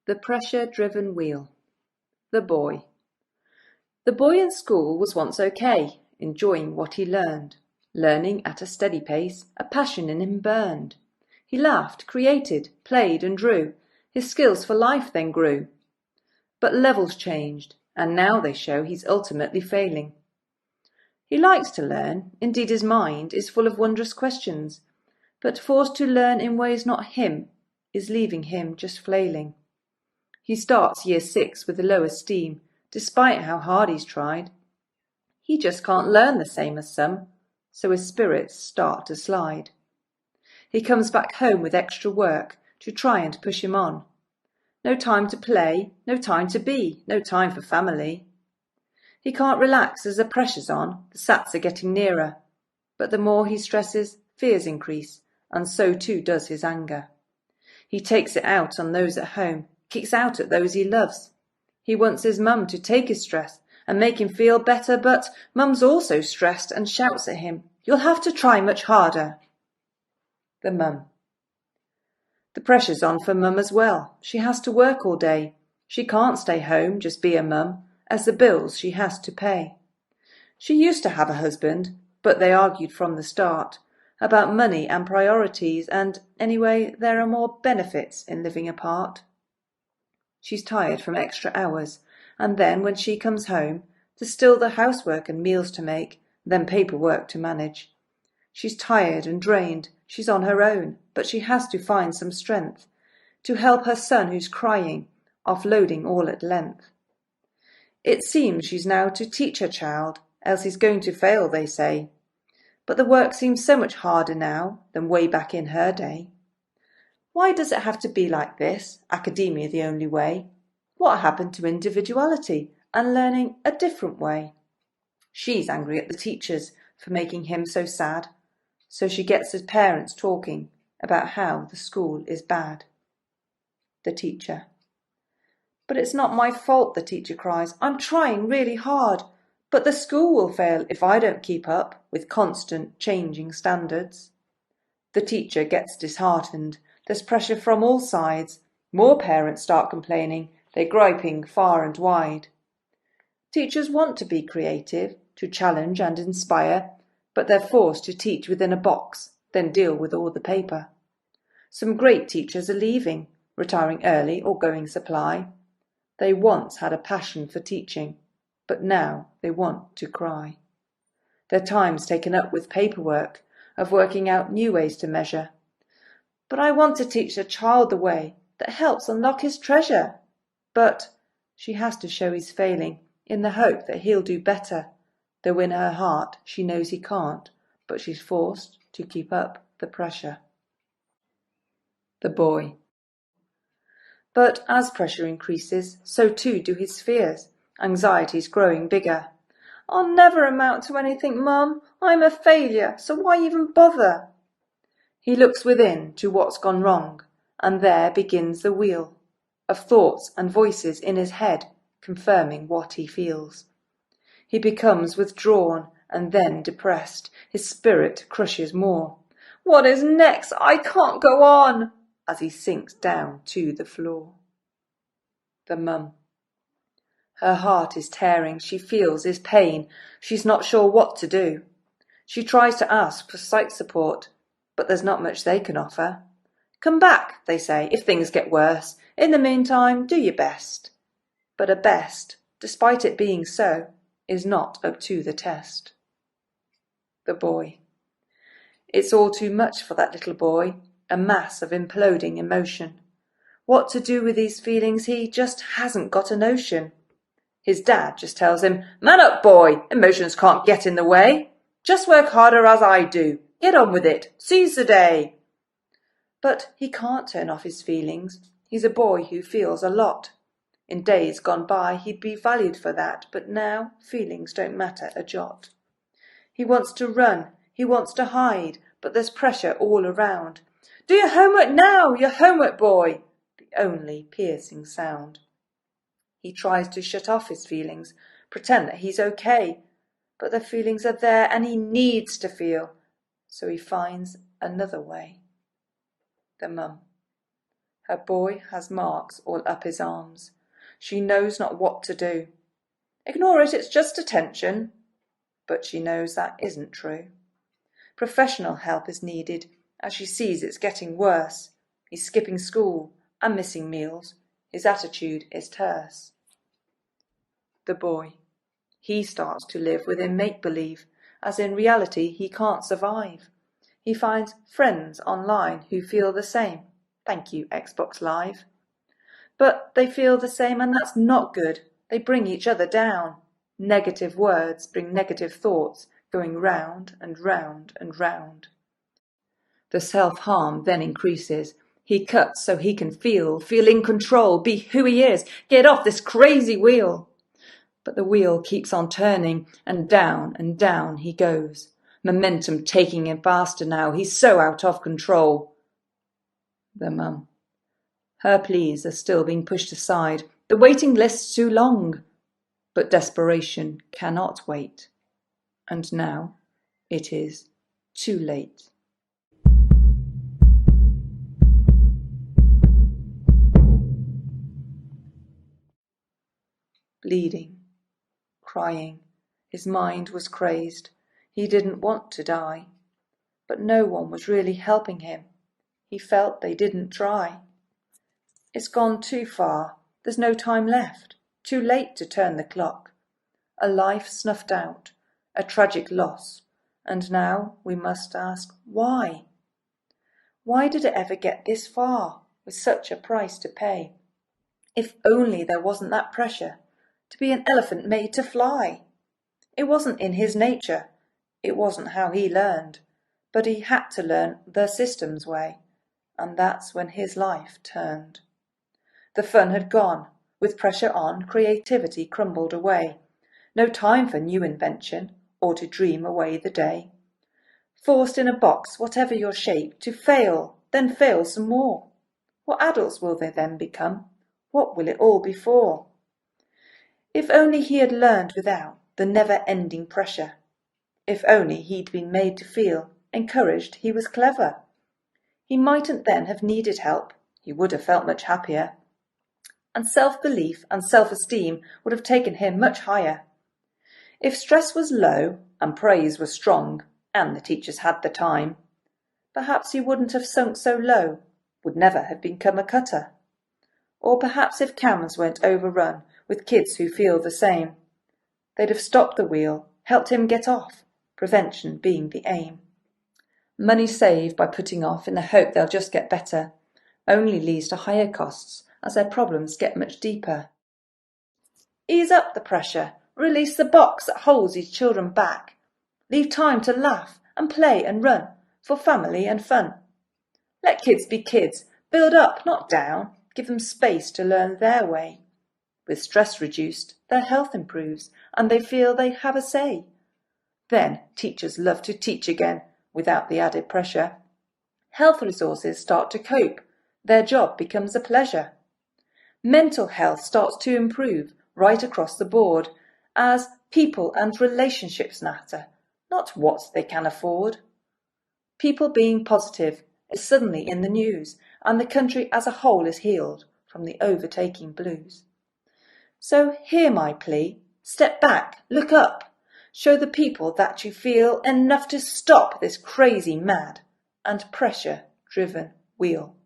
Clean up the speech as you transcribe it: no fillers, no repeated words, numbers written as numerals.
The Pressure-Driven Wheel. The Boy. The boy in school was once okay, enjoying what he learned. Learning at a steady pace, a passion in him burned. He laughed, created, played and drew. His skills for life then grew. But levels changed, and now they show he's ultimately failing. He likes to learn, indeed his mind is full of wondrous questions, but forced to learn in ways not him is leaving him just flailing. He starts year 6 with low esteem, despite how hard he's tried. He just can't learn the same as some, so his spirits start to slide. He comes back home with extra work to try and push him on. No time to play, no time to be, no time for family. He can't relax as the pressure's on, the SATs are getting nearer. But the more he stresses, fears increase, and so too does his anger. He takes it out on those at home, kicks out at those he loves. He wants his mum to take his stress and make him feel better, but mum's also stressed and shouts at him, "You'll have to try much harder." The mum. The pressure's on for mum as well. She has to work all day. She can't stay home, just be a mum, as the bills she has to pay. She used to have a husband, but they argued from the start about money and priorities, and anyway, there are more benefits in living apart. She's tired from extra hours, and then when she comes home, there's still the housework and meals to make, then paperwork to manage. She's tired and drained, she's on her own, but she has to find some strength to help her son who's crying, offloading all at length. It seems she's now to teach her child, else he's going to fail, they say. But the work seems so much harder now than way back in her day. Why does it have to be like this, academia the only way? What happened to individuality and learning a different way? She's angry at the teachers for making him so sad, so she gets his parents talking about how the school is bad. The teacher. But it's not my fault, the teacher cries. I'm trying really hard, but the school will fail if I don't keep up with constant changing standards. The teacher gets disheartened. There's pressure from all sides. More parents start complaining. They're griping far and wide. Teachers want to be creative, to challenge and inspire, but they're forced to teach within a box, then deal with all the paper. Some great teachers are leaving, retiring early or going supply. They once had a passion for teaching, but now they want to cry. Their time's taken up with paperwork, of working out new ways to measure. But I want to teach the child the way that helps unlock his treasure. But she has to show he's failing, in the hope that he'll do better, though in her heart she knows he can't, but she's forced to keep up the pressure. The boy. But as pressure increases, so too do his fears. Anxiety's growing bigger. I'll never amount to anything, Mum. I'm a failure, so why even bother? He looks within to what's gone wrong, and there begins the wheel of thoughts and voices in his head confirming what he feels. He becomes withdrawn and then depressed. His spirit crushes more. What is next? I can't go on, as he sinks down to the floor. The mum. Her heart is tearing, she feels his pain. She's not sure what to do. She tries to ask for psych support, but there's not much they can offer. Come back, they say, if things get worse. In the meantime, do your best. But a best, despite it being so, is not up to the test. The boy. It's all too much for that little boy, a mass of imploding emotion. What to do with these feelings he just hasn't got a notion. His dad just tells him, "Man up, boy, emotions can't get in the way. Just work harder as I do. Get on with it. Seize the day." But he can't turn off his feelings. He's a boy who feels a lot. In days gone by he'd be valued for that, but now feelings don't matter a jot. He wants to run, he wants to hide, but there's pressure all around. "Do your homework now, your homework, boy," the only piercing sound. He tries to shut off his feelings, pretend that he's okay, but the feelings are there and he needs to feel, so he finds another way. The mum. Her boy has marks all up his arms. She knows not what to do. Ignore it, it's just a tension. But she knows that isn't true. Professional help is needed as she sees it's getting worse. He's skipping school and missing meals. His attitude is terse. The boy. He starts to live within make-believe, as in reality he can't survive. He finds friends online who feel the same. Thank you, Xbox Live. But they feel the same, and that's not good. They bring each other down. Negative words bring negative thoughts, going round and round and round. The self-harm then increases. He cuts so he can feel in control, be who he is, get off this crazy wheel. But the wheel keeps on turning, and down he goes. Momentum taking him faster now, he's so out of control. The mum. Her pleas are still being pushed aside. The waiting list's too long. But desperation cannot wait. And now it is too late. Bleeding, crying, his mind was crazed. He didn't want to die. But no one was really helping him. He felt they didn't try. It's gone too far. There's no time left. Too late to turn the clock. A life snuffed out, a tragic loss. And now we must ask, why? Why did it ever get this far, with such a price to pay? If only there wasn't that pressure to be an elephant made to fly. It wasn't in his nature. It wasn't how he learned. But he had to learn the system's way. And that's when his life turned. The fun had gone. With pressure on, creativity crumbled away. No time for new invention, or to dream away the day. Forced in a box, whatever your shape, to fail, then fail some more. What adults will they then become? What will it all be for? If only he had learned without the never-ending pressure. If only he'd been made to feel, encouraged he was clever. He mightn't then have needed help. He would have felt much happier. And self-belief and self-esteem would have taken him much higher. If stress was low and praise was strong, and the teachers had the time, perhaps he wouldn't have sunk so low, would never have become a cutter. Or perhaps if CAMS weren't overrun with kids who feel the same, they'd have stopped the wheel, helped him get off, prevention being the aim. Money saved by putting off in the hope they'll just get better only leads to higher costs as their problems get much deeper. Ease up the pressure, release the box that holds these children back. Leave time to laugh and play and run for family and fun. Let kids be kids, build up, not down, give them space to learn their way. With stress reduced, their health improves and they feel they have a say. Then teachers love to teach again without the added pressure. Health resources start to cope, their job becomes a pleasure. Mental health starts to improve right across the board as people and relationships matter, not what they can afford. People being positive is suddenly in the news and the country as a whole is healed from the overtaking blues. So hear my plea, step back, look up, show the people that you feel enough to stop this crazy, mad and pressure-driven wheel.